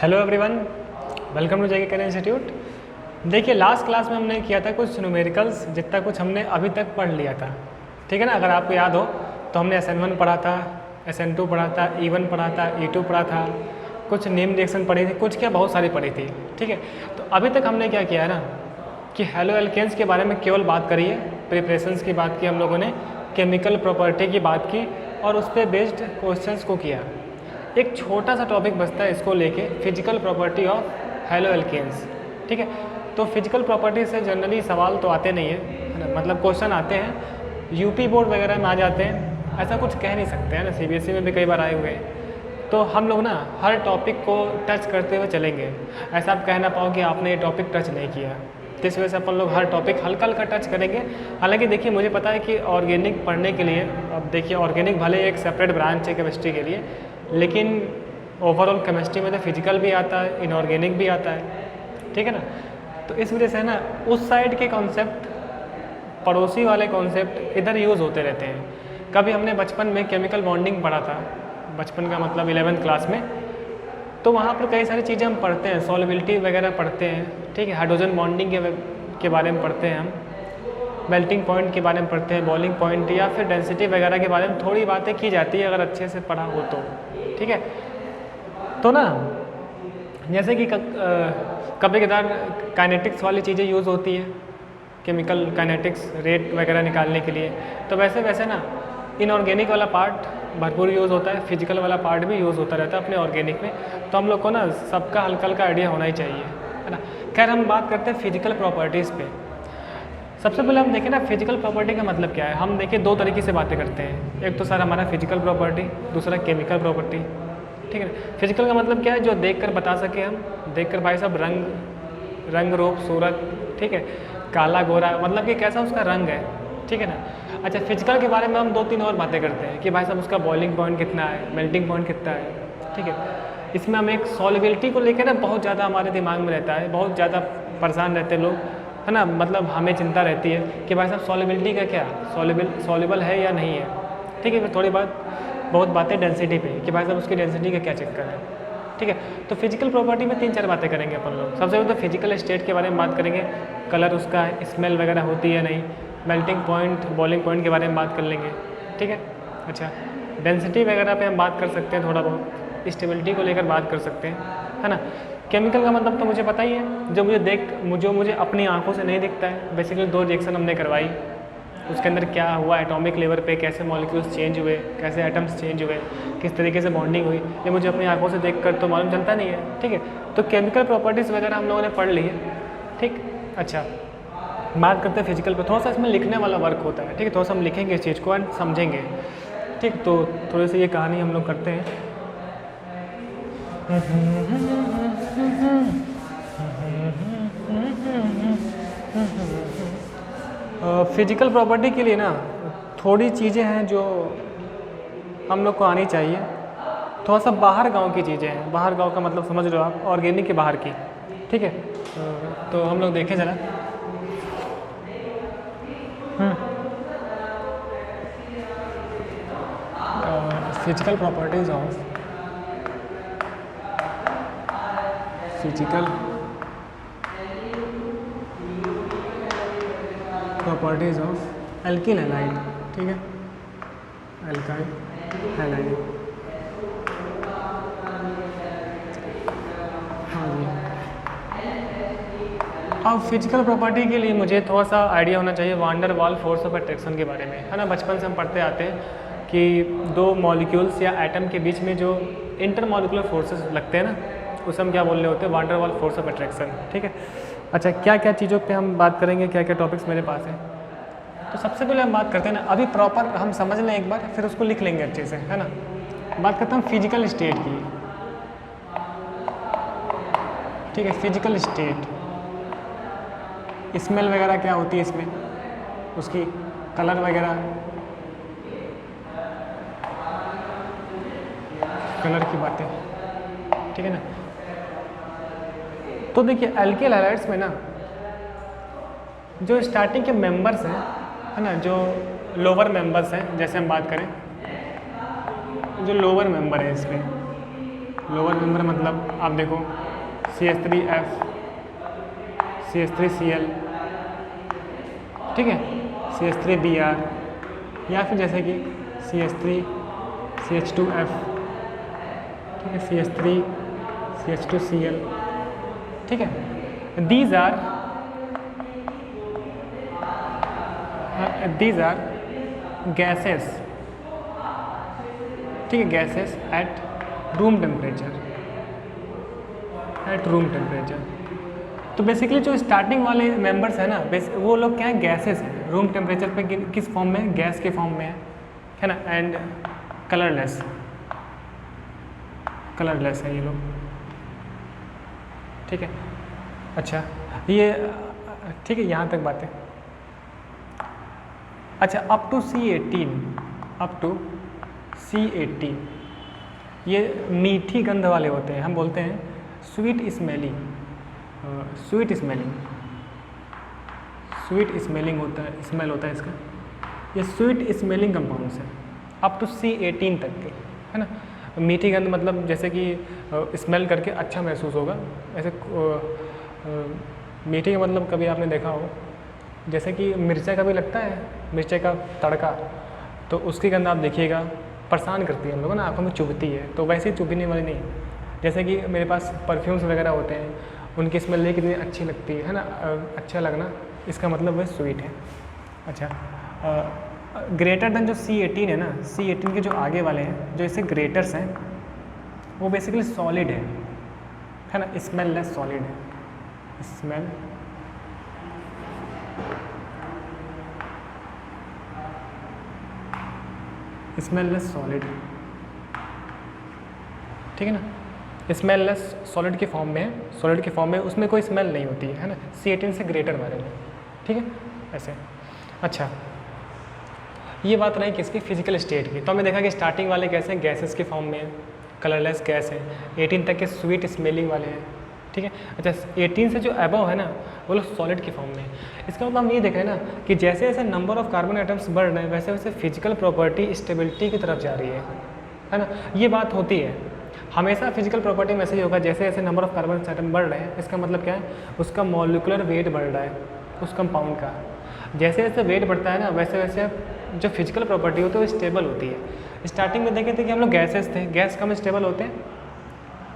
Hello everyone, welcome to JK career institute. देखिए, last class में हमने किया था कुछ न्यूमेरिकल्स, जितना कुछ हमने अभी तक पढ़ लिया था, ठीक है ना। अगर आपको याद हो तो हमने SN1 पढ़ा था, SN2 पढ़ा था, E1 पढ़ा था, E2 पढ़ा था, कुछ नेम रिएक्शन पढ़ी थी, कुछ क्या बहुत सारी पढ़ी थी, ठीक है। तो अभी तक हमने क्या किया है ना कि हेलो एल्केन्स के बारे में केवल बात करी है, प्रिपरेशंस की बात की हम लोगों ने, केमिकल प्रॉपर्टी की बात की और उस पर बेस्ड क्वेश्चंस को किया। एक छोटा सा टॉपिक बचता है इसको लेके, physical property of haloalkanes, ठीक है। तो फिजिकल प्रॉपर्टी से जनरली सवाल तो आते नहीं है ना, मतलब क्वेश्चन आते हैं, यूपी बोर्ड वगैरह में आ जाते हैं, ऐसा कुछ कह नहीं सकते हैं ना, CBSE में भी कई बार आए हुए हैं। तो हम लोग ना हर टॉपिक को टच करते हुए चलेंगे, ऐसा आप कह ना पाओ कि आपने ये टॉपिक टच नहीं किया। तो इस वजह से अपन लोग हर टॉपिक हल्का हल्का टच करेंगे। हालांकि देखिए, मुझे पता है कि ऑर्गेनिक पढ़ने के लिए, अब देखिए ऑर्गेनिक भले एक सेपरेट ब्रांच है केमिस्ट्री के लिए, लेकिन ओवरऑल केमिस्ट्री में तो फिजिकल भी आता है, इनऑर्गेनिक भी आता है, ठीक है ना। तो इस वजह से ना उस साइड के कॉन्सेप्ट, पड़ोसी वाले कॉन्सेप्ट इधर यूज़ होते रहते हैं। कभी हमने बचपन में केमिकल बॉन्डिंग पढ़ा था, बचपन का मतलब 11th क्लास में, तो वहाँ पर कई सारी चीज़ें हम पढ़ते हैं, सॉल्युबिलिटी वगैरह पढ़ते हैं, ठीक है। हाइड्रोजन बॉन्डिंग के बारे में पढ़ते हैं हम, मेल्टिंग पॉइंट के बारे में पढ़ते हैं, बॉइलिंग पॉइंट या फिर डेंसिटी वगैरह के बारे में थोड़ी बातें की जाती है, अगर अच्छे से पढ़ा हो तो, ठीक है। तो ना जैसे कि कभी कदार काइनेटिक्स वाली चीज़ें यूज़ होती है, केमिकल काइनेटिक्स रेट वगैरह निकालने के लिए, तो वैसे वैसे ना इनऑर्गेनिक वाला पार्ट भरपूर यूज़ होता है, फिजिकल वाला पार्ट भी यूज़ होता रहता है अपने ऑर्गेनिक में। तो हम लोग को ना सबका हल्का हल्का आइडिया होना ही चाहिए, है ना। खैर, हम बात करते हैं फिजिकल प्रॉपर्टीज़ पे। सबसे पहले हम देखें ना, फिजिकल प्रॉपर्टी का मतलब क्या है। हम देखें दो तरीके से बातें करते हैं, एक तो सर हमारा फिजिकल प्रॉपर्टी, दूसरा केमिकल प्रॉपर्टी, ठीक है। फिजिकल का मतलब क्या है, जो देखकर बता सके हम, देखकर भाई साहब रंग रूप सूरत, ठीक है, काला गोरा, मतलब कि कैसा उसका रंग है, ठीक है ना। अच्छा, फिजिकल के बारे में हम दो तीन और बातें करते हैं कि भाई साहब उसका बॉइलिंग पॉइंट कितना है, मेल्टिंग पॉइंट कितना है, ठीक है। इसमें हम एक सॉल्युबिलिटी को लेकर ना बहुत ज़्यादा हमारे दिमाग में रहता है, बहुत ज़्यादा परेशान रहते हैं लोग, है ना। मतलब हमें चिंता रहती है कि भाई साहब सॉल्युबिलिटी का क्या, सॉल्युबल है या नहीं है, ठीक है। फिर थोड़ी बहुत बातें डेंसिटी पे कि भाई साहब उसकी डेंसिटी का क्या चक्कर है, ठीक है। तो फिजिकल प्रॉपर्टी में 3-4 बातें करेंगे अपन लोग। सबसे पहले तो फिजिकल स्टेट के बारे में बात करेंगे, कलर उसका, स्मेल वगैरह होती है नहीं, मेल्टिंग पॉइंट, बॉइलिंग पॉइंट के बारे में बात कर लेंगे, ठीक है। अच्छा, डेंसिटी वगैरह पे हम बात कर सकते हैं, थोड़ा बहुत स्टेबिलिटी को लेकर बात कर सकते हैं, है ना। केमिकल का मतलब तो मुझे पता ही है, जो मुझे अपनी आंखों से नहीं दिखता है। बेसिकली 2 रिएक्शन हमने करवाई, उसके अंदर क्या हुआ, एटॉमिक लेवल पे कैसे मॉलिक्यूल्स चेंज हुए, कैसे एटम्स चेंज हुए, किस तरीके से बॉन्डिंग हुई, ये मुझे अपनी आंखों से देखकर तो मालूम चलता नहीं है, ठीक है। तो केमिकल प्रॉपर्टीज़ वगैरह हम लोगों ने पढ़ ली है, ठीक। अच्छा, बात करते हैं फिजिकल पे। थोड़ा सा इसमें लिखने वाला वर्क होता है, ठीक है। थोड़ा सा हम लिखेंगे इस चीज़ को एंड समझेंगे, ठीक। तो थोड़ी सी ये कहानी हम लोग करते हैं। फिजिकल प्रॉपर्टी के लिए ना थोड़ी चीज़ें हैं जो हम लोग को आनी चाहिए, थोड़ा सा बाहर गांव की चीज़ें हैं। बाहर गांव का मतलब समझ लो आप, ऑर्गेनिक के बाहर की, ठीक है। तो हम लोग देखें ज़रा, physical properties of alkyl halide, ठीक है, एल्काइल हैलाइड। हाँ जी। अब फिजिकल प्रॉपर्टी के लिए मुझे थोड़ा सा आइडिया होना चाहिए van der Waal force of attraction के बारे में, है ना। बचपन से हम पढ़ते आते हैं कि 2 मॉलिक्यूल्स या एटम के बीच में जो इंटरमॉलिकुलर फोर्सेस लगते हैं ना, उसे हम क्या बोल रहे होते हैं, van der Waal force of attraction, ठीक है। अच्छा, क्या क्या चीज़ों पे हम बात करेंगे, क्या क्या टॉपिक्स मेरे पास हैं। तो सबसे पहले हम बात करते हैं ना, अभी प्रॉपर हम समझ लें एक बार, फिर उसको लिख लेंगे अच्छे से, है ना। बात करता हूँ फिजिकल स्टेट की, ठीक है। फिजिकल स्टेट, स्मेल वगैरह क्या होती है इसमें, उसकी कलर वगैरह, कलर की बातें, ठीक है ना। तो देखिए एल्किल हैलाइड्स में ना जो स्टार्टिंग के मेंबर्स हैं, है ना, जो लोअर मेंबर्स हैं, जैसे हम बात करें जो लोअर मेंबर है इसमें, लोअर मेंबर मतलब आप देखो CH3F, CH3Cl, ठीक है, CH3Br, या फिर जैसे कि CH3 CH2F, ठीक है, CH3 CH2Cl, ठीक है। these are gases, ठीक है, gases at रूम टेम्परेचर, तो बेसिकली जो स्टार्टिंग वाले मेंबर्स हैं ना, वो लोग क्या है, गैसेस हैं, रूम टेम्परेचर पे किस फॉर्म में, गैस के फॉर्म में है ना, एंड कलरलेस है ये लोग, ठीक है। अच्छा ये ठीक है, यहाँ तक बातें। अच्छा अप टू C18 ये मीठी गंध वाले होते हैं, हम बोलते हैं स्वीट स्मेलिंग होता है, स्मेल होता है इसका, ये स्वीट स्मेलिंग कंपाउंड्स है अप टू C18 तक के, है ना। मीठी गंध मतलब जैसे कि स्मेल करके अच्छा महसूस होगा, ऐसे मीठी का मतलब कभी आपने देखा हो, जैसे कि मिर्चा का भी लगता है, मिर्चा का तड़का, तो उसकी गंध आप देखिएगा परेशान करती है हम लोगों ना, आँखों में चुभती है, तो वैसे ही चुभने वाली नहीं। जैसे कि मेरे पास परफ्यूम्स वगैरह होते हैं, उनकी स्मेल ये कितनी अच्छी लगती है ना, अच्छा लगना, इसका मतलब वह स्वीट है। अच्छा ग्रेटर देन जो C18 है ना, C18 के जो आगे वाले हैं, जो इससे ग्रेटर्स हैं, वो बेसिकली सॉलिड है ना, स्मेल लेस सॉलिड है, स्मेल लेस सॉलिड, ठीक है ना, स्मेल लेस सॉलिड के फॉर्म में है, उसमें कोई स्मेल नहीं होती है ना, C18 से ग्रेटर वाले में, ठीक है ऐसे। अच्छा ये बात रही किसकी, फिजिकल स्टेट की। तो हमने देखा कि स्टार्टिंग वाले कैसे हैं, गैसेस के फॉर्म में है, कलरलेस गैस है, 18 तक के स्वीट स्मेलिंग वाले हैं, ठीक है। अच्छा 18 से जो अबव है ना, वो लोग सॉलिड के फॉर्म में है। इसका मतलब हम ये देख रहे हैं ना कि जैसे जैसे नंबर ऑफ कार्बन आइटम्स बढ़ रहे हैं, वैसे वैसे फिजिकल प्रॉपर्टी स्टेबिलिटी की तरफ जा रही है ना। ये बात होती है हमेशा, फिजिकल प्रॉपर्टी में ऐसे ही होगा, जैसे जैसे नंबर ऑफ कार्बन आइटम बढ़ रहे हैं, इसका मतलब क्या है, उसका मॉलिक्यूलर वेट बढ़ रहा है उस कंपाउंड का। जैसे जैसे वेट बढ़ता है ना, वैसे वैसे जो फिजिकल प्रॉपर्टी होती है वो स्टेबल होती है। स्टार्टिंग में देखे थे कि हम लोग गैसेस थे, गैस कम स्टेबल होते हैं,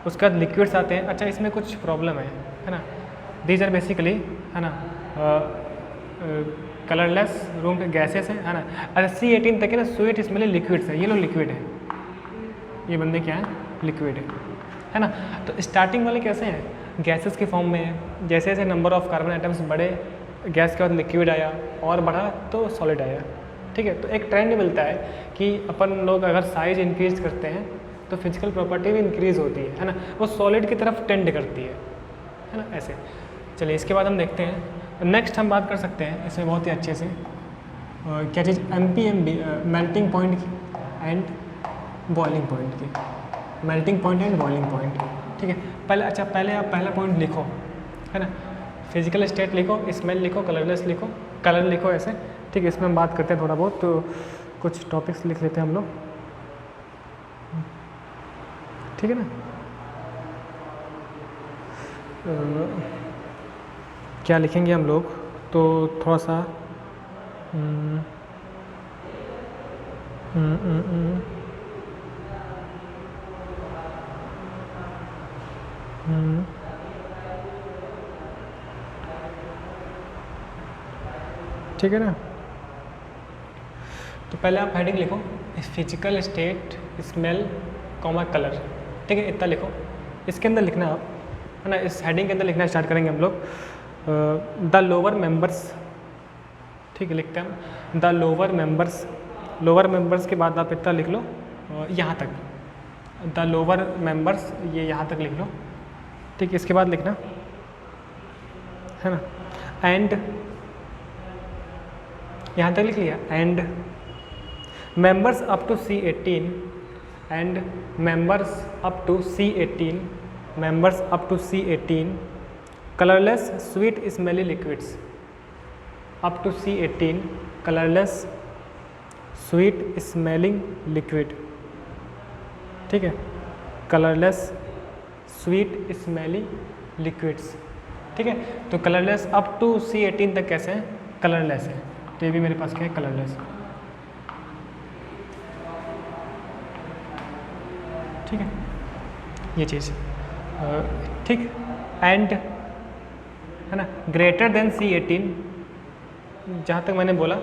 उसके बाद लिक्विड्स आते हैं। अच्छा इसमें कुछ प्रॉब्लम है ना, दीज आर बेसिकली है ना कलरलेस रूम के गैसेस हैं, है ना। अच्छा C18 तक है ना, स्वीट स्मेलिंग लिक्विड्स है, ये लोग लिक्विड है, ये बंदे क्या है, लिक्विड है ना। तो स्टार्टिंग वाले कैसे हैं, गैसेस के फॉर्म में है, जैसे जैसे नंबर ऑफ कार्बन आइटम्स बढ़े, गैस के बाद लिक्विड आया, और बढ़ा तो सॉलिड आया, ठीक है। तो एक ट्रेंड मिलता है कि अपन लोग अगर साइज इंक्रीज करते हैं तो फिजिकल प्रॉपर्टी भी इंक्रीज़ होती है ना, वो सॉलिड की तरफ टेंड करती है ना, ऐसे। चलिए इसके बाद हम देखते हैं, नेक्स्ट हम बात कर सकते हैं इसमें बहुत ही अच्छे से, क्या चीज़, MPMB मेल्टिंग पॉइंट की एंड बॉइलिंग पॉइंट की, melting point and boiling point, ठीक है। पहले आप पहला पॉइंट लिखो, है ना, फिजिकल स्टेट लिखो, स्मेल लिखो, कलरलेस लिखो, कलर लिखो, ऐसे, ठीक है। इसमें हम बात करते हैं थोड़ा बहुत, तो कुछ टॉपिक्स लिख लेते हैं हम लोग, ठीक है ना। क्या लिखेंगे हम लोग, तो थोड़ा सा ठीक है ना। तो पहले आप हेडिंग लिखो, physical state, smell, comma, colour, ठीक है, इतना लिखो। इसके अंदर लिखना आप, है ना, इस हेडिंग के अंदर लिखना स्टार्ट करेंगे हम लोग, द लोअर मेंबर्स, ठीक है, लिखते हैं हम द लोअर मेंबर्स के बाद आप इतना लिख लो यहाँ तक, द लोअर मेंबर्स, ये यहाँ तक लिख लो, ठीक है। इसके बाद लिखना, है ना, एंड, यहाँ तक लिख लिया, and members up to C18, and members up to C18, members up to C18, colourless sweet smelly liquids up to C18, colourless sweet smelling liquid, ठीक है, कलरलेस स्वीट स्मेली लिक्विड्स। ठीक है, तो कलरलेस अप टू C18 तक कैसे हैं, colourless है। तो ये भी मेरे पास क्या है, कलरलेस। ठीक है, ये चीज़ ठीक। एंड है ना, ग्रेटर देन C18, जहाँ तक मैंने बोला,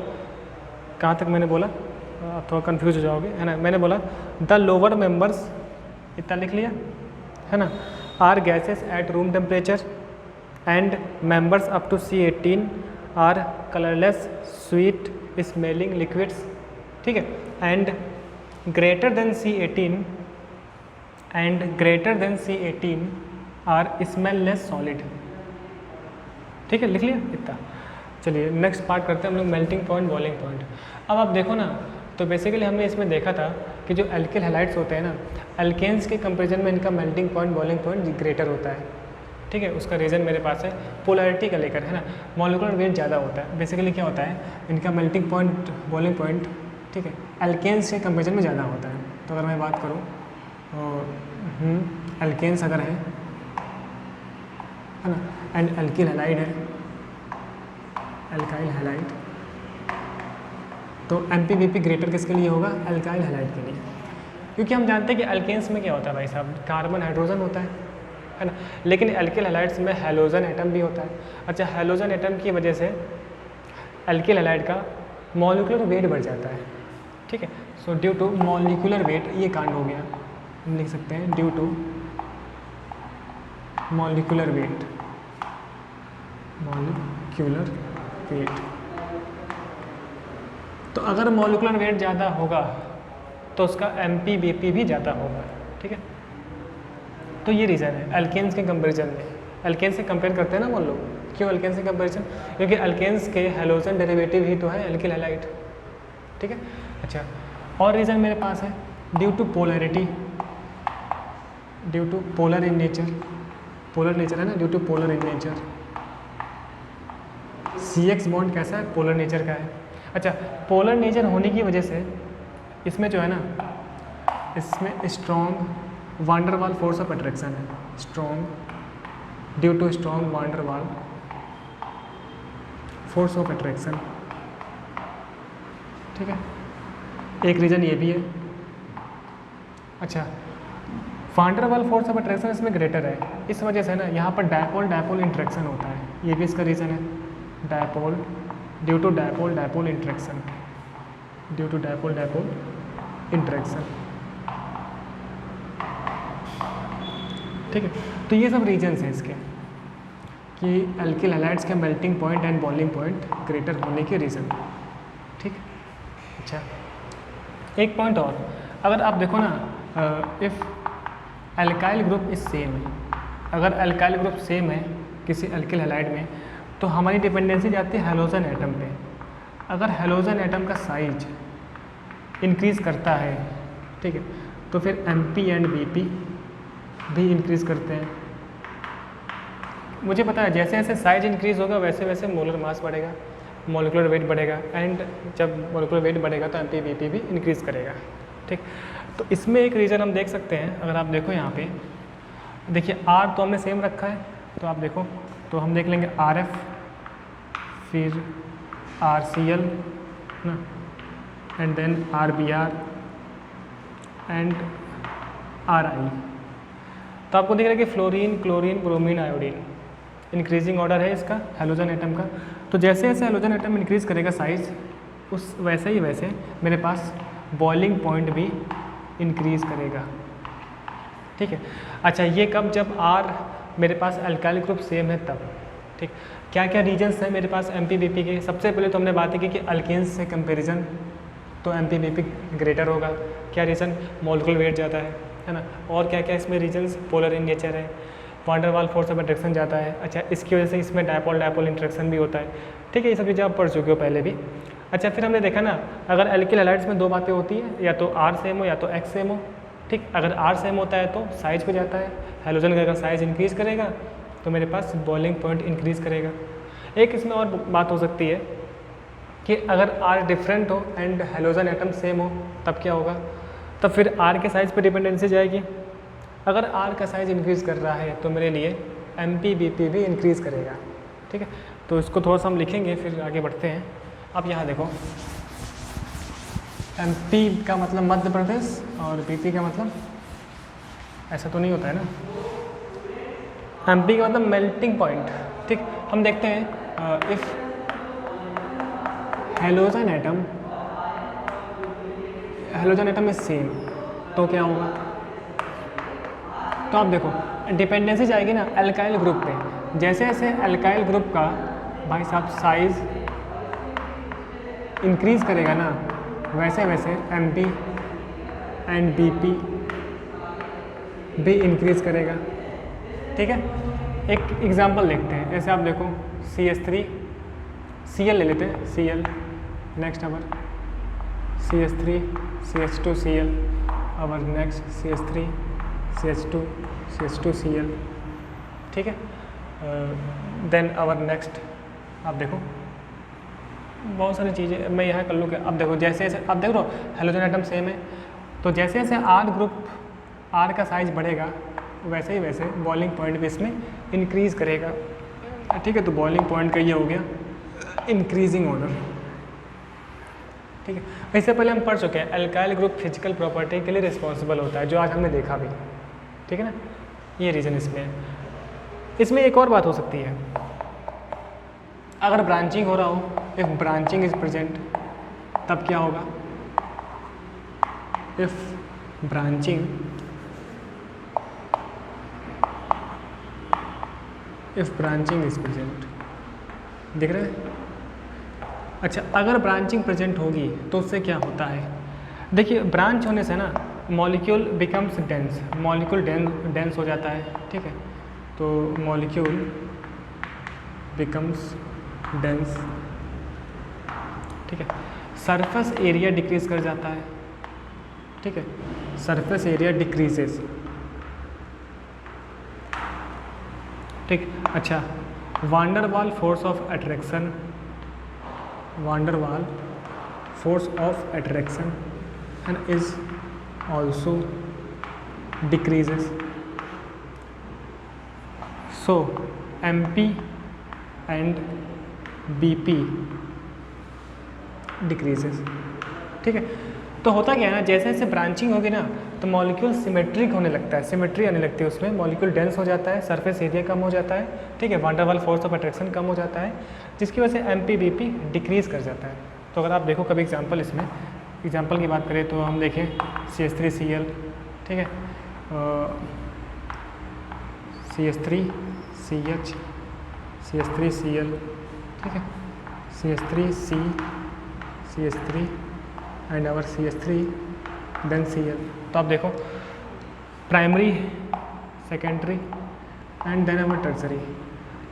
कहाँ तक मैंने बोला, आप थोड़ा कंफ्यूज हो जाओगे, है ना। मैंने बोला द लोअर मेंबर्स, इतना लिख लिया, है ना, are gases at room temperature and members up to C18 are colourless sweet smelling liquids. ठीक है, and greater than C18 and greater than C18 are smelless solid. ठीक है, लिख लिया इतना। चलिए नेक्स्ट पार्ट करते हैं हम लोग, मेल्टिंग पॉइंट, बॉइलिंग पॉइंट। अब आप देखो ना, तो बेसिकली हमने इसमें देखा था कि जो एल्किल हैलाइड्स होते हैं ना, एल्केन्स के कंपैरिजन में इनका melting point, boiling point greater होता है। ठीक है, उसका रीज़न मेरे पास है पोलैरिटी का लेकर, है ना, मॉलिक्यूलर वेट ज़्यादा होता है। बेसिकली क्या होता है, इनका मेल्टिंग पॉइंट, बॉइलिंग पॉइंट, ठीक है, एल्केन्स के कंपैरिजन में ज़्यादा होता है। तो अगर मैं बात करूँ एल्केन्स अगर है ना, एंड एल्किल हैलाइड है, एल्काइल हैलाइड, तो MPBP ग्रेटर किसके लिए होगा, एल्काइल हैलाइड के लिए। क्योंकि हम जानते हैं कि एल्केन्स में क्या होता है भाई साहब, कार्बन हाइड्रोजन होता है ना, लेकिन एल्किल हैलाइड्स में हैलोजन एटम भी होता है। अच्छा, हैलोजन एटम की वजह से एल्किल हैलाइड का मॉलिक्यूलर वेट बढ़ जाता है। ठीक है, so due to molecular weight, ये कांड हो गया, हम लिख सकते हैं due to molecular weight, molecular weight. तो अगर मॉलिक्यूलर वेट ज़्यादा होगा तो उसका MPBP भी ज़्यादा होगा। ठीक है, तो ये रीज़न है एल्केन्स के कंपैरिजन में। एल्केन्स से कंपेयर करते हैं ना वो लोग, क्यों एल्केन्स से कंपैरिजन, क्योंकि एल्केन्स के हैलोजन डेरिवेटिव ही तो है एल्किल हैलाइड। ठीक है, अच्छा, और रीज़न मेरे पास है due to polarity, due to polar in nature, polar nature है ना, due to polar in nature. CX bond कैसा है, पोलर नेचर का है। अच्छा, पोलर नेचर होने की वजह से इसमें जो है ना, इसमें strong van der Waal force of attraction है, strong, due to strong van der Waal force of attraction. ठीक है, एक रीज़न ये भी है। अच्छा, वांडरवाल फोर्स ऑफ अट्रैक्शन इसमें ग्रेटर है, इस वजह से ना यहाँ पर डायपोल डायपोल इंट्रैक्शन होता है, ये भी इसका रीज़न है। Dipole, due to dipole dipole interaction, due to dipole dipole interaction. ठीक है, तो ये सब रीजन्स हैं इसके कि एल्किल हैलाइड्स के melting point and boiling point greater होने के रीज़न। ठीक, अच्छा, एक पॉइंट और, अगर आप देखो ना, if alkyl group is same है, अगर एल्काइल ग्रुप सेम है किसी एल्किल हैलाइड में, तो हमारी डिपेंडेंसी जाती है हैलोजन एटम पे। अगर हैलोजन एटम का साइज इंक्रीज़ करता है, ठीक है, तो फिर MP एंड BP भी इंक्रीज़ करते हैं। मुझे पता है जैसे जैसे साइज इंक्रीज़ होगा वैसे वैसे मोलर मास बढ़ेगा, मॉलिक्यूलर वेट बढ़ेगा, एंड जब मॉलिक्यूलर वेट बढ़ेगा तो MPBP भी इंक्रीज़ करेगा। ठीक, तो इसमें एक रीज़न हम देख सकते हैं, अगर आप देखो यहाँ पे, देखिए R तो हमने सेम रखा है, तो आप देखो, तो हम देख लेंगे RF, फिर RCl ना, and then RBr and RI। तो आपको दिख रहा है कि fluorine, chlorine, bromine, iodine, increasing order है इसका हैलोजन एटम का। तो जैसे जैसे हैलोजन एटम इंक्रीज़ करेगा साइज, उस वैसे ही वैसे मेरे पास बॉइलिंग पॉइंट भी इंक्रीज़ करेगा। ठीक है, अच्छा, ये कब, जब R मेरे पास अल्काइल ग्रुप सेम है तब। ठीक, क्या क्या रीजन्स हैं मेरे पास MPBP के। सबसे पहले तो हमने बात की कि अल्केन्स से कंपैरिजन तो MPBP ग्रेटर होगा। क्या रीज़न, मॉलिक्यूलर वेट ज़्यादा है ना, और क्या क्या इसमें रीजन्स, पोलर इन नेचर है, वांडरवाल फोर्स ऑफ अट्रैक्शन ज़्यादा है। अच्छा, इसकी वजह से इसमें डायपोल डायपोल इंट्रैक्शन भी होता है। ठीक है, ये सब चीज़ें आप पढ़ चुके हो पहले भी। अच्छा, फिर हमने देखा ना, अगर एल्किल हैलाइड्स में दो बातें होती हैं, या तो R सेम हो या तो X सेम हो। ठीक, अगर R सेम होता है तो साइज पे जाता है, हैलोजन का अगर साइज इंक्रीज़ करेगा तो मेरे पास बॉइलिंग पॉइंट इंक्रीज़ करेगा। एक इसमें और बात हो सकती है कि अगर R डिफरेंट हो एंड हैलोजन एटम सेम हो, तब क्या होगा, तब फिर R के साइज़ पे डिपेंडेंसी जाएगी। अगर आर का साइज इंक्रीज़ कर रहा है तो मेरे लिए MPBP भी इंक्रीज़ करेगा। ठीक है, तो इसको थोड़ा सा हम लिखेंगे फिर आगे बढ़ते हैं। अब यहाँ देखो, MP का मतलब मध्य प्रदेश और BP का मतलब, ऐसा तो नहीं होता है ना, MP का मतलब मेल्टिंग पॉइंट। ठीक, हम देखते हैं if halogen atom is same तो क्या होगा। तो आप देखो डिपेंडेंसी जाएगी ना एल्काइल ग्रुप पे, जैसे जैसे एल्काइल ग्रुप का भाई साहब साइज इंक्रीज़ करेगा ना, वैसे वैसे MP एंड BP भी इंक्रीज़ करेगा। ठीक है, एक एग्जांपल देखते हैं। जैसे आप देखो CH3 Cl ले लेते हैं, Cl next our CH3 CH2 Cl our next CH3 CH2 CH2 Cl। ठीक है, देन अवर नेक्स्ट आप देखो बहुत सारी चीज़ें मैं यहाँ कर लूँ कि अब देखो जैसे जैसे आप देख रहे हो हेलोजन एटम सेम है, तो जैसे जैसे R ग्रुप R का साइज बढ़ेगा वैसे ही वैसे बॉइलिंग पॉइंट भी इसमें इंक्रीज़ करेगा। ठीक है, तो बॉइलिंग पॉइंट का ये हो गया इंक्रीजिंग ऑर्डर। ठीक है, इससे पहले हम पढ़ चुके हैं एल्काइल ग्रुप फिजिकल प्रॉपर्टी के लिए रिस्पॉन्सिबल होता है, जो आज हमने देखा भी। ठीक है ना, ये रीज़न इसमें है। इसमें एक और बात हो सकती है, अगर ब्रांचिंग हो रहा हो, इफ ब्रांचिंग इज प्रेजेंट, तब क्या होगा। इफ ब्रांचिंग इज प्रेजेंट, दिख रहा है। अच्छा, अगर ब्रांचिंग प्रेजेंट होगी तो उससे क्या होता है। देखिए ब्रांच होने से ना molecule becomes dense, molecule dense हो जाता है। ठीक है, तो मॉलिक्यूल बिकम्स डेंस। ठीक है, सरफेस एरिया डिक्रीज कर जाता है। ठीक है, सरफेस एरिया डिक्रीजेस। ठीक, अच्छा, van der Waal force of attraction, van der Waal force of attraction and is also decreases. So MP and BP decreases. ठीक है, तो होता क्या है ना, जैसे जैसे ब्रांचिंग होगी ना तो मॉलिक्यूल सिमेट्रिक होने लगता है, सिमेट्री आने लगती है उसमें, मॉलिक्यूल डेंस हो जाता है, सरफेस एरिया कम हो जाता है। ठीक है, वांडरवाल फोर्स ऑफ अट्रैक्शन कम हो जाता है, जिसकी वजह से MPBP डिक्रीज़ कर जाता है। तो अगर आप देखो कभी एग्जांपल, इसमें एग्जांपल की बात करें तो हम देखें CH3Cl। ठीक है, CH3CH CH3Cl। ठीक है, CH3C CH3 and our CH3 then Cl। तो आप देखो primary, secondary and then our tertiary.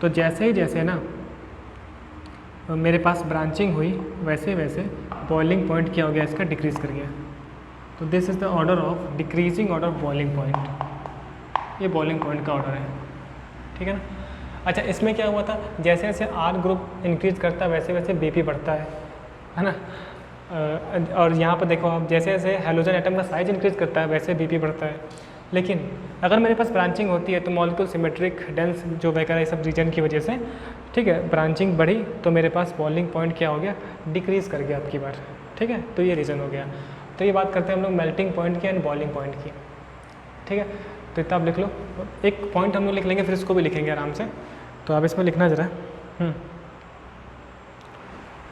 तो जैसे ही जैसे ना मेरे पास ब्रांचिंग हुई वैसे वैसे बॉइलिंग पॉइंट क्या हो गया, इसका डिक्रीज़ कर गया। तो this is the order of decreasing order boiling point, ये बॉइलिंग पॉइंट का ऑर्डर है। ठीक है ना। अच्छा, इसमें क्या हुआ था, जैसे जैसे R ग्रुप इंक्रीज करता है वैसे वैसे BP बढ़ता है ना। और यहाँ पर देखो आप, जैसे जैसे हेलोजन एटम का साइज इंक्रीज करता है वैसे BP बढ़ता है। लेकिन अगर मेरे पास ब्रांचिंग होती है तो मॉलिक्यूल सिमेट्रिक डेंस जो वगैरह ये सब रीजन की वजह से, ठीक है, ब्रांचिंग बढ़ी तो मेरे पास बॉइलिंग पॉइंट क्या हो गया, डिक्रीज़ कर गया आपकी बार। ठीक है, तो ये रीज़न हो गया। तो ये बात करते हैं हम लोग मेल्टिंग पॉइंट की एंड बॉइलिंग पॉइंट की। ठीक है, तो इतना आप लिख लो, एक पॉइंट हम लोग लिख लेंगे फिर इसको भी लिखेंगे आराम से। तो आप इसमें लिखना ज़रा,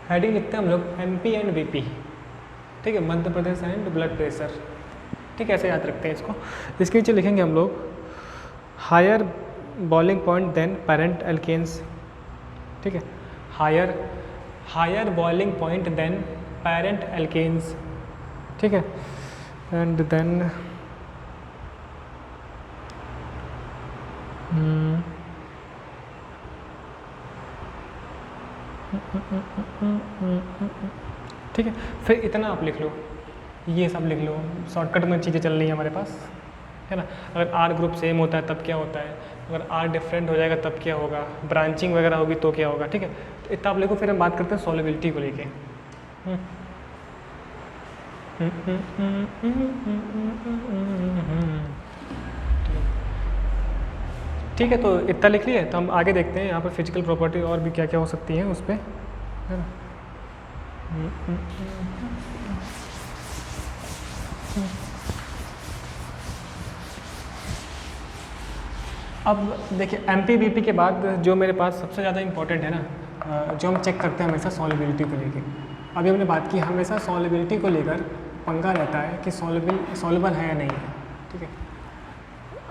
हेडिंग लिखते हैं हम लोग MP एंड BP। ठीक है, Madhya Pradesh and blood pressure. ठीक है, ऐसे याद रखते हैं इसको। इसके नीचे लिखेंगे हम लोग higher boiling point than parent alkanes. ठीक है, higher boiling point than parent alkanes. ठीक है, एंड देन ठीक है, फिर इतना आप लिख लो, ये सब लिख लो, शॉर्टकट में चीज़ें चल रही हैं हमारे पास, है ना। अगर R ग्रुप सेम होता है तब क्या होता है, अगर R डिफरेंट हो जाएगा तब क्या होगा, ब्रांचिंग वगैरह होगी तो क्या होगा। ठीक है, तो इतना आप लिखो, फिर हम बात करते हैं सॉल्युबिलिटी को लेके। ठीक है, तो इतना लिख लिया, तो हम आगे देखते हैं यहाँ पर फिजिकल प्रॉपर्टी और भी क्या क्या हो सकती हैं उस पर, है ना। अब देखिए MPBP के बाद जो मेरे पास सबसे ज़्यादा इम्पोर्टेंट है ना, जो हम चेक करते हैं हमेशा सॉल्युबिलिटी को लेकर। अभी हमने बात की हमेशा सॉल्युबिलिटी को लेकर पंगा रहता है कि सॉल्युबल है या नहीं है, ठीक है।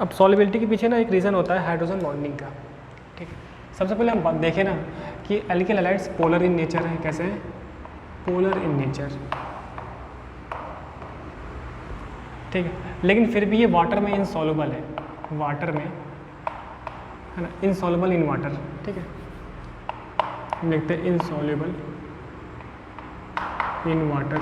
अब सॉल्युबिलिटी के पीछे ना एक रीज़न होता है हाइड्रोजन बॉन्डिंग का, ठीक है। सबसे पहले हम देखें ना कि alkyl halides polar in nature है, कैसे हैं, पोलर इन नेचर, ठीक है। लेकिन फिर भी ये वाटर में इनसॉल्युबल है, वाटर में, है ना, इनसॉल्युबल इन वाटर, ठीक है। हम लिखते हैं इनसॉल्युबल इन वाटर।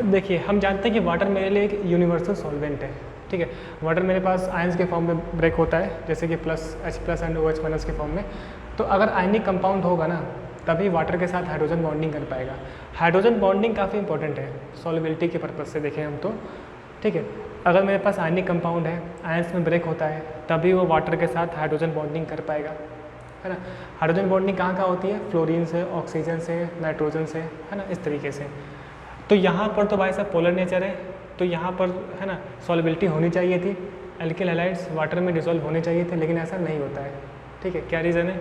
देखिए हम जानते हैं कि वाटर मेरे लिए एक यूनिवर्सल सॉल्वेंट है, ठीक है। वाटर मेरे पास आयंस के फॉर्म में ब्रेक होता है, जैसे कि H+ एंड OH- के फॉर्म में। तो अगर आयनिक कंपाउंड होगा ना तभी वाटर के साथ हाइड्रोजन बॉन्डिंग कर पाएगा। हाइड्रोजन बॉन्डिंग काफ़ी इंपॉर्टेंट है सॉल्युबिलिटी के पर्पज़ से देखें हम तो, ठीक है। अगर मेरे पास आयनिक कंपाउंड है, आयंस में ब्रेक होता है, तभी वो वाटर के साथ हाइड्रोजन बॉन्डिंग कर पाएगा, है ना। हाइड्रोजन बॉन्डिंग कहाँ कहाँ होती है, फ्लोरीन से, ऑक्सीजन से, नाइट्रोजन से, है ना, इस तरीके से। तो यहाँ पर तो भाई साहब पोलर नेचर है, तो यहाँ पर, है ना, सॉल्युबिलिटी होनी चाहिए थी, एल्किल हैलाइड्स वाटर में डिसॉल्व होने चाहिए थे, लेकिन ऐसा नहीं होता है, ठीक है। क्या रीज़न है,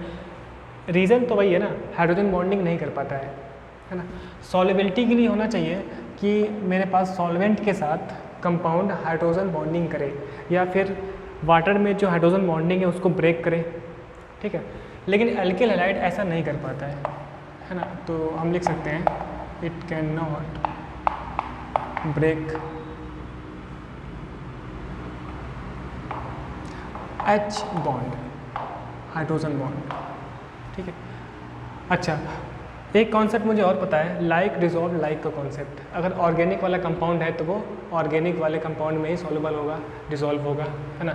रीज़न तो वही है ना, हाइड्रोजन बॉन्डिंग नहीं कर पाता है ना। सॉल्युबिलिटी के लिए होना चाहिए कि मेरे पास सॉल्वेंट के साथ कंपाउंड हाइड्रोजन बॉन्डिंग करे, या फिर वाटर में जो हाइड्रोजन बॉन्डिंग है उसको ब्रेक करे, ठीक है। लेकिन एल्किल हैलाइड ऐसा नहीं कर पाता है ना। तो हम लिख सकते हैं it can not break H bond, hydrogen bond, ठीक है। अच्छा, एक कॉन्सेप्ट मुझे और पता है, लाइक डिसॉल्व लाइक का कॉन्सेप्ट। अगर ऑर्गेनिक वाला कंपाउंड है तो वो ऑर्गेनिक वाले कंपाउंड में ही सॉल्युबल होगा, डिसॉल्व होगा, है ना।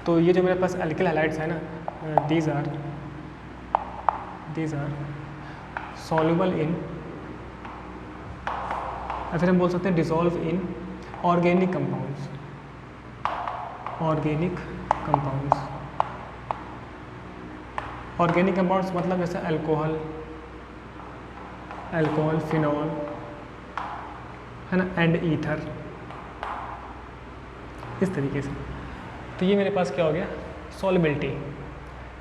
तो ये जो मेरे पास एल्किल हैलाइड्स है ना, दीज आर सॉल्युबल इन, या फिर हम बोल सकते हैं dissolve in organic compounds, organic मतलब जैसे अल्कोहल, फिनॉल, है ना, एंड ईथर, इस तरीके से। तो ये मेरे पास क्या हो गया, सॉल्युबिलिटी।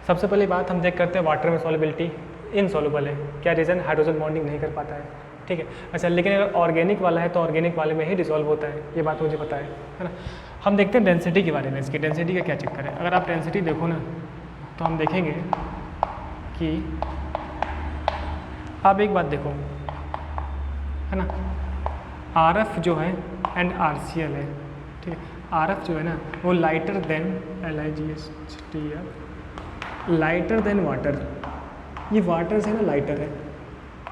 सबसे पहली बात हम चेक करते हैं वाटर में सॉल्युबिलिटी इनसॉल्युबल है, क्या रीज़न, हाइड्रोजन बॉन्डिंग नहीं कर पाता है, ठीक है। अच्छा, लेकिन अगर ऑर्गेनिक वाला है तो ऑर्गेनिक वाले में ही डिसॉल्व होता है, ये बात मुझे पता है ना। हम देखते हैं डेंसिटी के बारे में, इसकी डेंसिटी का क्या चक्कर है। अगर आप डेंसिटी देखो ना तो हम देखेंगे कि आप एक बात देखो, है ना, RF जो है एंड RCl है, ठीक है। RF जो है ना वो lighter than LiGHTF, lighter than water, ये वाटर से ना लाइटर है।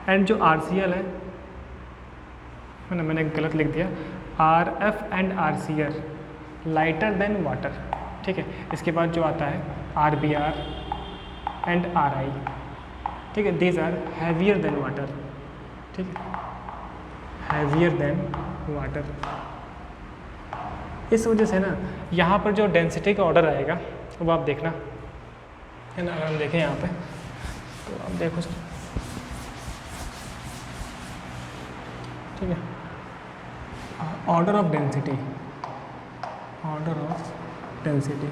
एंड जो RCl है ना, मैंने गलत लिख दिया, RF and RCl lighter than water, ठीक है। इसके बाद जो आता है RBr एंड RI, ठीक है, these are heavier than water, ठीक है, हैवियर देन वाटर। इस वजह से ना यहाँ पर जो डेंसिटी का ऑर्डर आएगा वो आप देखना, है ना। अगर हम देखें यहाँ पे तो आप देखो, ठीक है, ऑर्डर ऑफ डेंसिटी,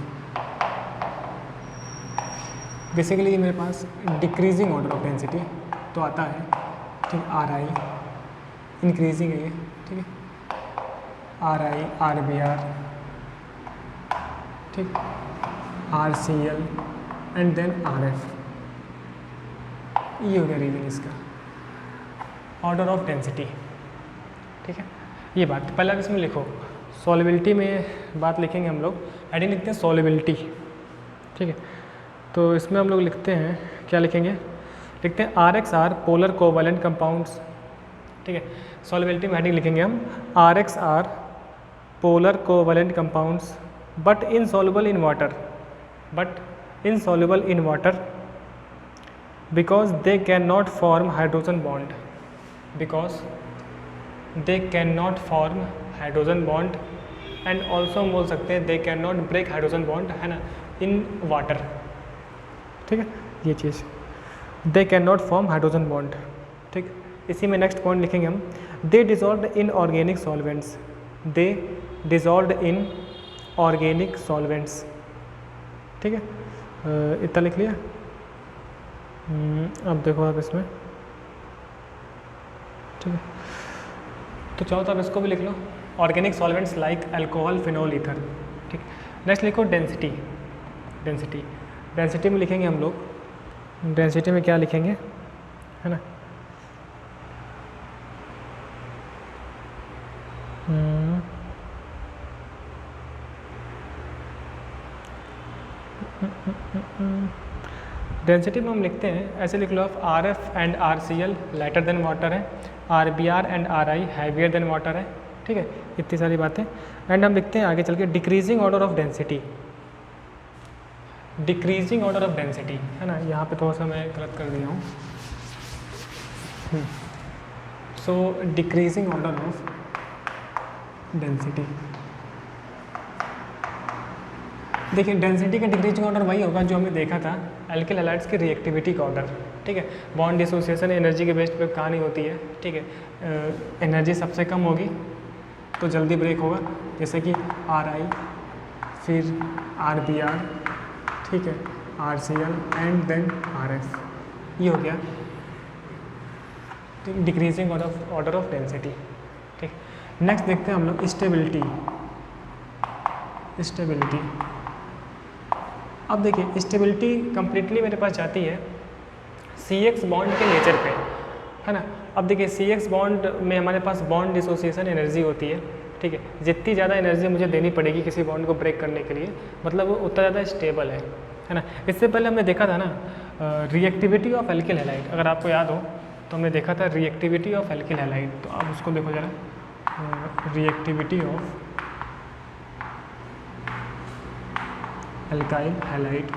बेसिकली मेरे पास डिक्रीजिंग ऑर्डर ऑफ डेंसिटी तो आता है, ठीक, RI, इंक्रीजिंग है ये, ठीक है, RI, RBr, ठीक, RCl एंड देन RF, ये हो गया रीजन इसका, ऑर्डर ऑफ डेंसिटी, ठीक है। ये बात पहले आप इसमें लिखो, सॉल्युबिलिटी में बात लिखेंगे हम लोग, हेडिंग लिखते हैं सॉल्युबिलिटी, ठीक है। तो इसमें हम लोग लिखते हैं, क्या लिखेंगे, लिखते हैं RXR पोलर कोवैलेंट कंपाउंड्स, ठीक है। सॉल्युबिलिटी में हेडिंग लिखेंगे हम RXR polar covalent compounds but insoluble in water, because they cannot form hydrogen bond, and also हम बोल सकते हैं they can not break hydrogen bond, है ना, इन वाटर, ठीक है, ये चीज़ they can not form hydrogen bond, ठीक। इसी में नेक्स्ट पॉइंट लिखेंगे हम, they dissolve in organic solvents, they dissolve in organic solvents, ठीक है, इतना लिख लिया। अब देखो आप इसमें, ठीक है, तो चाहो तो आप इसको भी लिख लो, organic solvents like alcohol, phenol, ether, ठीक। नेक्स्ट लिखो डेंसिटी, डेंसिटी, डेंसिटी में लिखेंगे हम लोग, डेंसिटी में क्या लिखेंगे, है ना, डेंसिटी में हम लिखते हैं, ऐसे लिख लो आप, R F and R C L lighter than water है, R B R and R I heavier than water है, ठीक है, इतनी सारी बातें। एंड हम लिखते हैं आगे चल के decreasing order of density, decreasing order of density, है ना, यहाँ पे थोड़ा सा मैं गलत कर दिया हूँ। सो डिक्रीजिंग ऑर्डर ऑफ डेंसिटी, देखिए डेंसिटी का डिक्रीजिंग ऑर्डर वही होगा जो हमने देखा था एल्किल हैलाइड्स के रिएक्टिविटी का ऑर्डर, ठीक है। बॉन्ड डिसोसिएशन एनर्जी के बेस पे कहानी होती है, ठीक है, एनर्जी सबसे कम होगी तो जल्दी ब्रेक होगा, जैसे कि आर आई, फिर आर बी आर, ठीक है, R C L and then R F, ये हो गया डिक्रीजिंग ऑर्डर ऑफ डेंसिटी, ठीक। नेक्स्ट देखते हैं हम लोग स्टेबिलिटी, स्टेबिलिटी। अब देखिए स्टेबिलिटी कंप्लीटली मेरे पास जाती है सी एक्स बॉन्ड के नेचर पे, है ना। अब देखिए सी एक्स बॉन्ड में हमारे पास बॉन्ड डिसोसिएशन एनर्जी होती है, ठीक है, जितनी ज़्यादा एनर्जी मुझे देनी पड़ेगी किसी बॉन्ड को ब्रेक करने के लिए, मतलब वो उतना ज़्यादा स्टेबल है ना। इससे पहले हमने देखा था ना रिएक्टिविटी ऑफ एल्किल हैलाइड, अगर आपको याद हो तो हमने देखा था रिएक्टिविटी ऑफ एल्किल हैलाइड, तो आप उसको देखो ज़रा, रिएक्टिविटी ऑफ एल्काइल हैलाइड।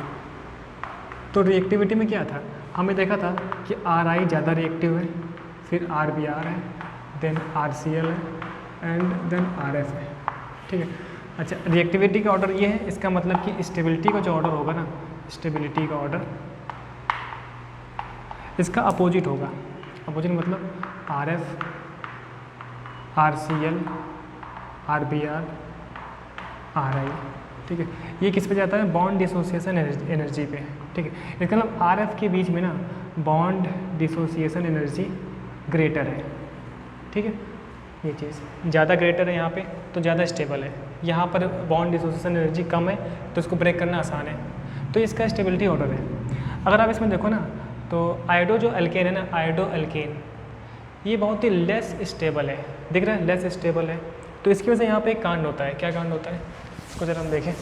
तो रिएक्टिविटी में क्या था, हमें देखा था कि आर आई ज़्यादा रिएक्टिव है, फिर आर बी आर है, देन आर सी एल है एंड देन आर एफ है, ठीक है। अच्छा रिएक्टिविटी का ऑर्डर ये है, इसका मतलब कि स्टेबिलिटी का जो ऑर्डर होगा ना, स्टेबिलिटी का ऑर्डर इसका अपोजिट होगा, अपोजिट मतलब R F, R C L, R B R, R I, ठीक है। ये किस पे जाता है, बॉन्ड डिसोसिएशन एनर्जी पे, ठीक है। इसका मतलब आर एफ के बीच में ना बॉन्ड डिसोसिएशन एनर्जी ग्रेटर है, ठीक है, ये चीज़ ज़्यादा ग्रेटर है यहाँ पे तो ज़्यादा स्टेबल है, यहाँ पर बॉन्ड डिसोसिएशन एनर्जी कम है तो इसको ब्रेक करना आसान है, तो इसका स्टेबिलिटी ऑर्डर है। अगर आप इसमें देखो ना तो आयोडो जो अल्केन है ना, आयोडो अल्केन, ये बहुत ही लेस स्टेबल है, दिख रहा है लेस स्टेबल है, तो इसकी वजह से यहाँ पे एक कांड होता है, क्या कांड होता है इसको जरा हम देखें।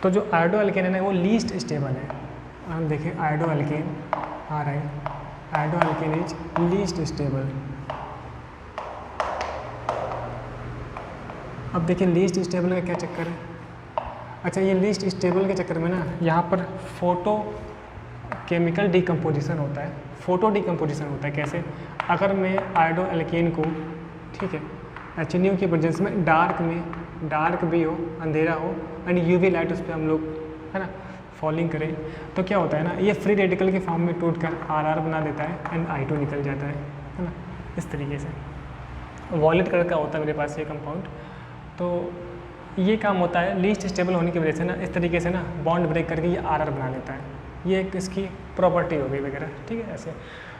तो जो आयोडो अल्केन है ना वो लीस्ट स्टेबल है, हम देखें iodo alkane, are I, iodo alkane is least stable. अब देखिए लीस्ट स्टेबल का क्या चक्कर है, अच्छा ये लीस्ट स्टेबल के चक्कर में ना यहाँ पर फोटो केमिकल डिकम्पोजिशन होता है, फोटो डिकम्पोजिशन होता है कैसे, अगर मैं आयोडो अल्केन को, ठीक है, HNO की प्रेजेंस में डार्क भी हो, अंधेरा हो एंड यूवी लाइट उस पर हम लोग, है ना, फॉलिंग करें तो क्या होता है ना, ये फ्री रेडिकल के फॉर्म में टूट कर RR बना देता है एंड I2 निकल जाता है ना, इस तरीके से वॉलेट कलर का होता है मेरे पास ये कंपाउंड। तो ये काम होता है लीस्ट स्टेबल होने की वजह से ना, इस तरीके से ना बॉन्ड ब्रेक करके ये RR बना लेता है, ये एक इसकी प्रॉपर्टी हो गई वगैरह, ठीक है। ऐसे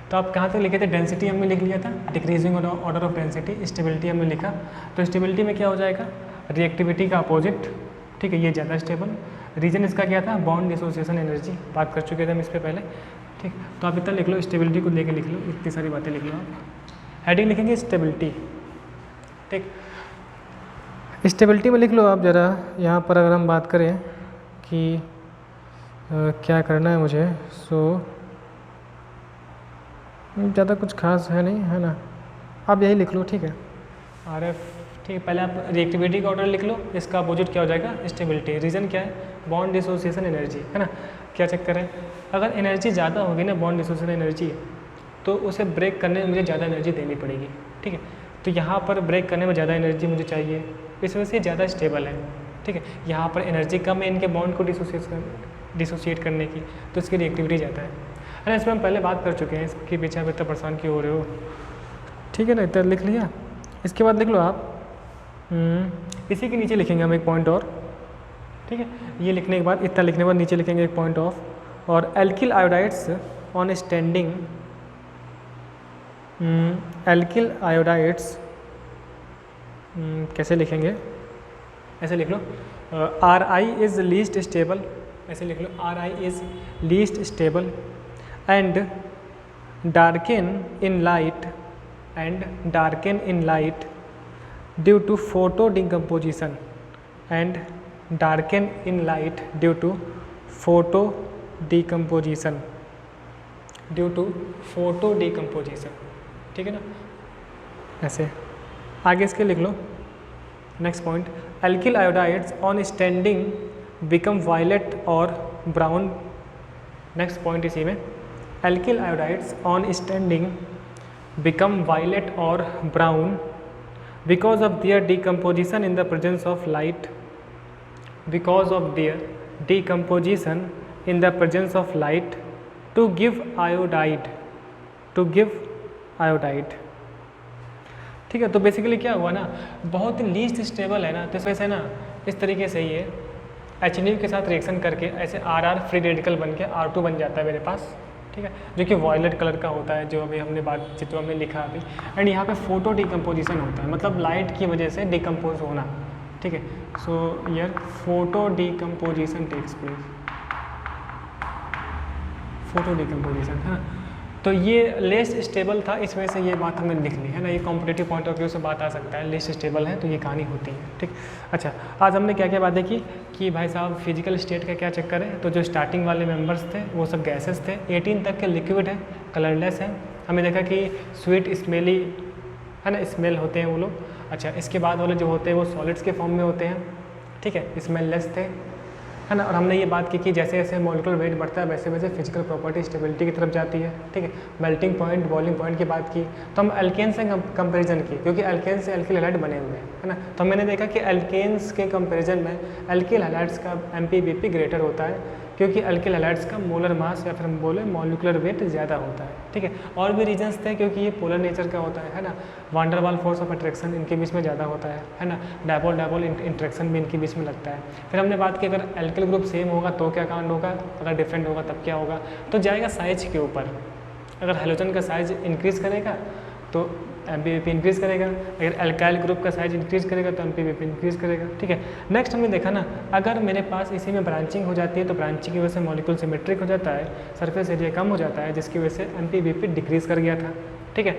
तो आप कहाँ तक लिखे थे, डेंसिटी हमने लिख लिया था, decreasing order of density, stability हमने लिखा, तो स्टेबिलिटी में क्या हो जाएगा, रिएक्टिविटी का अपोजिट, ठीक है, ये ज़्यादा स्टेबल। रीजन इसका क्या था, बॉन्ड डिसोसिएशन एनर्जी, बात कर चुके थे हम इस पर पहले, ठीक। तो आप इतना लिख लो, स्टेबिलिटी को लेके लिख लो, इतनी सारी बातें लिख लो आप। हेडिंग लिखेंगे स्टेबिलिटी, ठीक। स्टेबिलिटी में लिख लो आप ज़रा, यहाँ पर अगर हम बात करें कि क्या करना है मुझे, सो ज़्यादा कुछ खास है नहीं, है ना, आप यही लिख लो, ठीक है, RF, ठीक है। पहले आप रिएक्टिविटी का ऑर्डर लिख लो, इसका अपोजिट क्या हो जाएगा, स्टेबिलिटी। रीज़न क्या है, बॉन्ड डिसोसिएशन एनर्जी, है ना, क्या चक्कर है, अगर एनर्जी ज़्यादा होगी ना बॉन्ड डिसोसिएशन एनर्जी, तो उसे ब्रेक करने में मुझे ज़्यादा एनर्जी देनी पड़ेगी, ठीक है। तो यहाँ पर ब्रेक करने में ज़्यादा एनर्जी मुझे चाहिए, इस वजह से ज़्यादा स्टेबल है। ठीक है, यहाँ पर एनर्जी कम है इनके बॉन्ड को डिसोसिएट करने की, तो इसकी रिएक्टिविटी ज़्यादा है ना। इसमें हम पहले बात कर चुके हैं, इसके पीछे आप इतना परेशान क्यों हो रहे हो। ठीक है ना, इतना लिख लिया। इसके बाद लिख लो आप, इसी के नीचे लिखेंगे हम एक पॉइंट और। ठीक है, ये लिखने के बाद, इतना लिखने के बाद नीचे लिखेंगे एक पॉइंट ऑफ, और alkyl iodides on standing, alkyl iodides कैसे लिखेंगे, ऐसे लिख लो, Ri इज़ लीस्ट स्टेबल, ऐसे लिख लो, Ri is least stable and darken in light due to photo decomposition, and darken in light due to photo decomposition, ठीक है ना। ऐसे आगे इसके लिख लो। Next point, alkyl iodides on standing become violet और ब्राउन। नेक्स्ट पॉइंट इसी में, alkyl iodides on standing become violet और brown because of their decomposition in the presence of light, because of their decomposition in the presence of light to give iodide. ठीक है, तो basically क्या हुआ ना, बहुत ही लीस्ट स्टेबल है ना, तो इस वजह से ना इस तरीके से ये HNO के साथ रिएक्शन करके ऐसे RR फ्री रेडिकल बन के R2 बन जाता है मेरे पास। ठीक है, जो कि वॉयलेट कलर का होता है, जो अभी हमने बातचीत में हमने लिखा अभी। एंड यहाँ पे फोटो डिकम्पोजिशन होता है, मतलब लाइट की वजह से डिकम्पोज होना। ठीक है, सो यार photo decomposition takes place, photo decomposition है ना। तो ये लेस स्टेबल था, इस वजह से ये बात हमने लिख ली है ना। ये कॉम्पिटेटिव पॉइंट ऑफ व्यू से बात आ सकता है, लेस स्टेबल है तो ये कहानी होती है। ठीक, अच्छा, आज हमने क्या क्या बातें की कि भाई साहब फिजिकल स्टेट का क्या चक्कर है। तो जो स्टार्टिंग वाले मेंबर्स थे वो सब गैसेस थे, 18 तक के लिक्विड है, कलरलेस है। हमने देखा कि स्वीट स्मेली है ना, स्मेल होते हैं वो लोग। अच्छा, इसके बाद वाले जो होते हैं वो सॉलिड्स के फॉर्म में होते हैं। ठीक है, स्मेललेस थे, है ना। और हमने ये बात की कि जैसे जैसे मॉलिक्यूलर वेट बढ़ता है वैसे वैसे फिजिकल प्रॉपर्टी स्टेबिलिटी की तरफ जाती है। ठीक है, मेल्टिंग पॉइंट, बॉइलिंग पॉइंट की बात की, तो हम एल्केन से कंपैरिजन की, क्योंकि एल्केन से एल्किल हैलाइड बने हुए हैं, है ना। तो मैंने देखा कि एल्केन्स के कंपैरिजन में एल्किल हैलाइड्स का MPBP ग्रेटर होता है, क्योंकि एल्किल हैलाइड्स का मोलर मास या फिर हम बोले मॉलिक्यूलर वेट ज़्यादा होता है। ठीक है, और भी रीजंस थे, क्योंकि ये पोलर नेचर का होता है ना। वांडर वाल फोर्स ऑफ अट्रैक्शन इनके बीच में ज़्यादा होता है ना। डायपोल इंट्रैक्शन भी इनके बीच में लगता है। फिर हमने बात की अगर एल्किल ग्रुप सेम होगा तो क्या कांड होगा, अगर डिफरेंट होगा तब क्या होगा। तो जाएगा साइज के ऊपर, अगर हैलोजन का साइज इंक्रीज़ करेगा तो MPBP इंक्रीज़ करेगा, अगर अल्काइल ग्रुप का साइज इंक्रीज़ करेगा तो MPBP इंक्रीज़ करेगा। ठीक है, नेक्स्ट हमने देखा ना, अगर मेरे पास इसी में ब्रांचिंग हो जाती है तो ब्रांचिंग की वजह से मॉलिक्यूल सिमेट्रिक हो जाता है, सरफेस एरिया कम हो जाता है, जिसकी वजह से MPBP डिक्रीज़ कर गया था। ठीक है,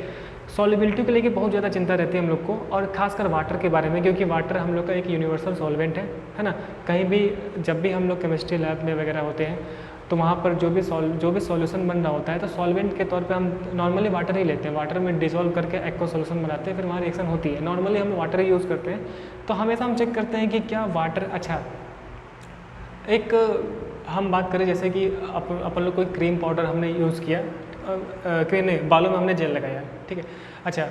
सॉल्युबिलिटी को लेके बहुत ज़्यादा चिंता रहती है हम लोग को, और खासकर वाटर के बारे में, क्योंकि वाटर हम लोग का एक यूनिवर्सल सॉल्वेंट है ना। कहीं भी जब भी हम लोग केमिस्ट्री लैब में वगैरह होते हैं तो वहाँ पर जो भी सॉल्यूशन बन रहा होता है तो सॉल्वेंट के तौर पे हम नॉर्मली वाटर ही लेते हैं, वाटर में डिसॉल्व करके एक्वा सॉल्यूशन बनाते हैं, फिर वहाँ रिएक्शन होती है। नॉर्मली हम वाटर ही यूज़ करते हैं, तो हमेशा हम चेक करते हैं कि क्या वाटर, अच्छा एक हम बात करें जैसे कि अपन लोग कोई क्रीम पाउडर हमने यूज़ किया, क्रीम नहीं, बालों में हमने जेल लगाया। ठीक है, अच्छा,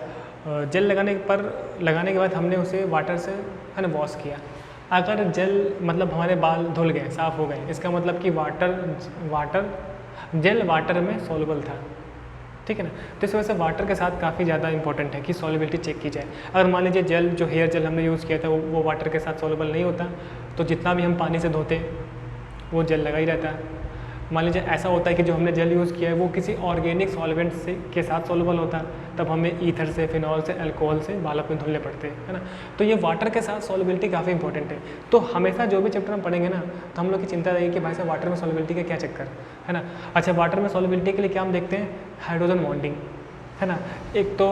जेल लगाने के बाद हमने उसे वाटर से है ना वॉश किया। अगर जेल मतलब हमारे बाल धुल गए, साफ़ हो गए, इसका मतलब कि जेल वाटर में सॉल्युबल था। ठीक है ना, तो इस वजह से वाटर के साथ काफ़ी ज़्यादा इंपॉर्टेंट है कि सॉल्युबिलिटी चेक की जाए। अगर मान लीजिए जेल, जो हेयर जेल हमने यूज़ किया था वो वाटर के साथ सॉल्युबल नहीं होता, तो जितना भी हम पानी से धोते वो जेल लगा ही रहता है। मान लीजिए ऐसा होता है कि जो हमने जेल यूज़ किया है वो किसी ऑर्गेनिक सॉल्वेंट से के साथ सॉल्युबल होता है, तब हमें ईथर से, फिनॉल से, अल्कोहल से बाल अपने धुलने पड़ते हैं, है ना। तो ये वाटर के साथ सॉल्युबिलिटी काफ़ी इंपॉर्टेंट है। तो हमेशा जो भी चैप्टर हम पढ़ेंगे ना, तो हम लोग की चिंता रहेगी कि भाई साहब वाटर में सॉल्युबिलिटी का क्या चक्कर है ना। अच्छा, वाटर में सॉल्युबिलिटी के लिए क्या हम देखते हैं, हाइड्रोजन बॉन्डिंग, है ना। एक तो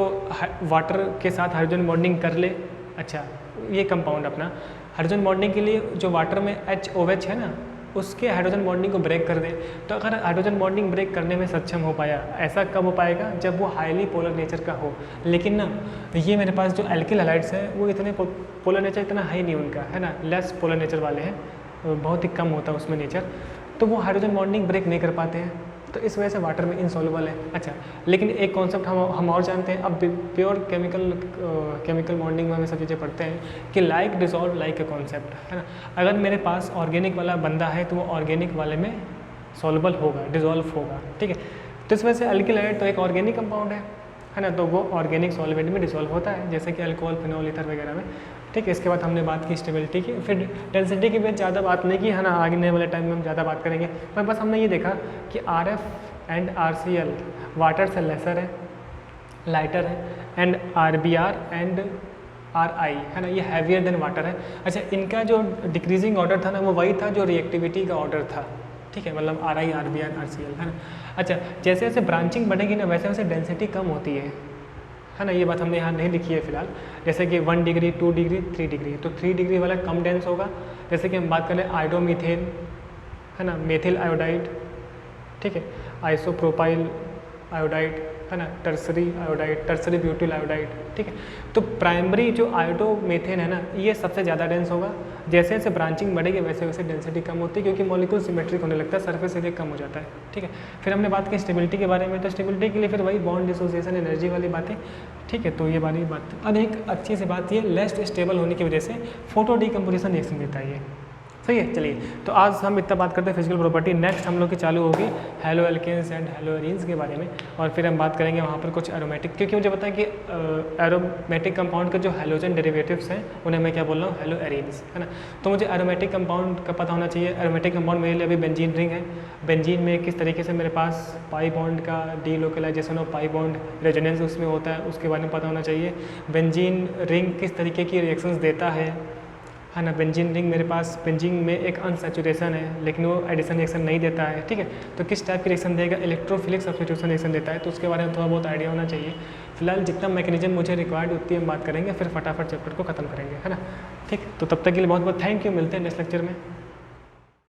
वाटर के साथ हाइड्रोजन बॉन्डिंग कर ले। अच्छा, ये कंपाउंड अपना हाइड्रोजन बॉन्डिंग के लिए जो वाटर में HOH है ना, उसके हाइड्रोजन बॉन्डिंग को ब्रेक कर दे। तो अगर हाइड्रोजन बॉन्डिंग ब्रेक करने में सक्षम हो पाया, ऐसा कब हो पाएगा, जब वो हाईली पोलर नेचर का हो। लेकिन ना ये मेरे पास जो एल्किल हैलाइड्स है वो इतने पोलर नेचर इतना हाई नहीं उनका, है ना, लेस पोलर नेचर वाले हैं, बहुत ही कम होता है उसमें नेचर, तो वो हाइड्रोजन बॉन्डिंग ब्रेक नहीं कर पाते हैं। तो इस वजह से वाटर में इनसॉल्युबल है। अच्छा, लेकिन एक कॉन्सेप्ट हम और जानते हैं, अब प्योर केमिकल बॉन्डिंग में हम सब चीज़ें पढ़ते हैं कि like dissolve like a concept, है ना। अगर मेरे पास ऑर्गेनिक वाला बंदा है तो वो ऑर्गेनिक वाले में सॉल्युबल होगा, डिजॉल्व होगा, ठीक है। तो इस वजह से अल्किल हाइड्राइड तो एक ऑर्गेनिक कंपाउंड है ना, तो वो ऑर्गेनिक सॉल्वेंट में डिसॉल्व होता है, जैसे कि अल्कोहल, फिनॉल, ईथर वगैरह में, ठीक है। इसके बाद हमने बात की स्टेबिलिटी की, फिर डेंसिटी की भी ज़्यादा बात नहीं की, है ना, आगे वाले टाइम में हम ज़्यादा बात करेंगे। पर बस हमने ये देखा कि RF एंड RCl वाटर से लेसर है, लाइटर है, एंड RBr एंड RI, है ना, ये हैवियर देन वाटर है। अच्छा, इनका जो डिक्रीजिंग ऑर्डर था ना, वो वही था जो रिएक्टिविटी का ऑर्डर था, ठीक है, मतलब RI, RBr, RCl, है ना। अच्छा, जैसे जैसे ब्रांचिंग बढ़ेगी ना, वैसे वैसे डेंसिटी कम होती है ना। ये बात हमने यहाँ नहीं लिखी है फिलहाल, जैसे कि 1 डिग्री, 2 डिग्री, 3 डिग्री, तो 3 डिग्री वाला कम डेंस होगा। जैसे कि हम बात करें आयोडोमीथेन, है ना, मेथिल आयोडाइड, ठीक है, आइसोप्रोपाइल आयोडाइड, है ना, tertiary iodide, tertiary butyl iodide, ठीक है। तो प्राइमरी जो आयोडोमेथेन है ना, ये सबसे ज़्यादा डेंस होगा। जैसे जैसे ब्रांचिंग बढ़ेगी वैसे वैसे डेंसिटी कम होती है, क्योंकि मॉलिक्यूल सिमेट्रिक होने लगता है, सरफेस एरिया कम हो जाता है, ठीक है। फिर हमने बात की स्टेबिलिटी के बारे में, तो स्टेबिलिटी के लिए फिर वही बॉन्ड डिसोसिएशन, एनर्जी वाली बातें, ठीक है। तो ये वाली बात, और एक अच्छी सी बात ये लेस स्टेबल होने की वजह से फोटो डिकम्पोजिशन रिएक्शन देता है ये, सही है। चलिए, तो आज हम इतना बात करते हैं फिजिकल प्रॉपर्टी। नेक्स्ट हम लोग की चालू होगी haloalkanes and haloarenes के बारे में, और फिर हम बात करेंगे वहाँ पर कुछ एरोमेटिक, क्योंकि मुझे पता है कि एरोमेटिक कंपाउंड के जो हेलोजन डेरिवेटिव्स हैं उन्हें मैं क्या बोल रहा हूँ, हेलो एरीन्स, है ना। तो मुझे एरोमेटिक कंपाउंड का पता होना चाहिए। एरोमेटिक कंपाउंड मेरे लिए अभी बेंजीन रिंग है, बेंजीन में किस तरीके से मेरे पास पाई बॉन्ड का delocalisation of pi bond resonance उसमें होता है, उसके बारे में पता होना चाहिए। बेंजीन रिंग किस तरीके की रिएक्शंस देता है ना। बेंजीन रिंग मेरे पास, बेंजीन में एक अनसैचुरेशन है लेकिन वो एडिशन रिएक्शन नहीं देता है, ठीक है। तो किस टाइप की रिएक्शन देगा, इलेक्ट्रोफिलिक सब्स्टिट्यूशन रिएक्शन देता है, तो उसके बारे में थोड़ा बहुत आइडिया होना चाहिए। फिलहाल जितना मैकेनिज्म मुझे रिक्वायर्ड उतनी हम बात करेंगे, फिर फटाफट चैप्टर को खत्म करेंगे, है ना। ठीक, तो तब तक के लिए बहुत बहुत थैंक यू, मिलते हैं नेक्स्ट लेक्चर में।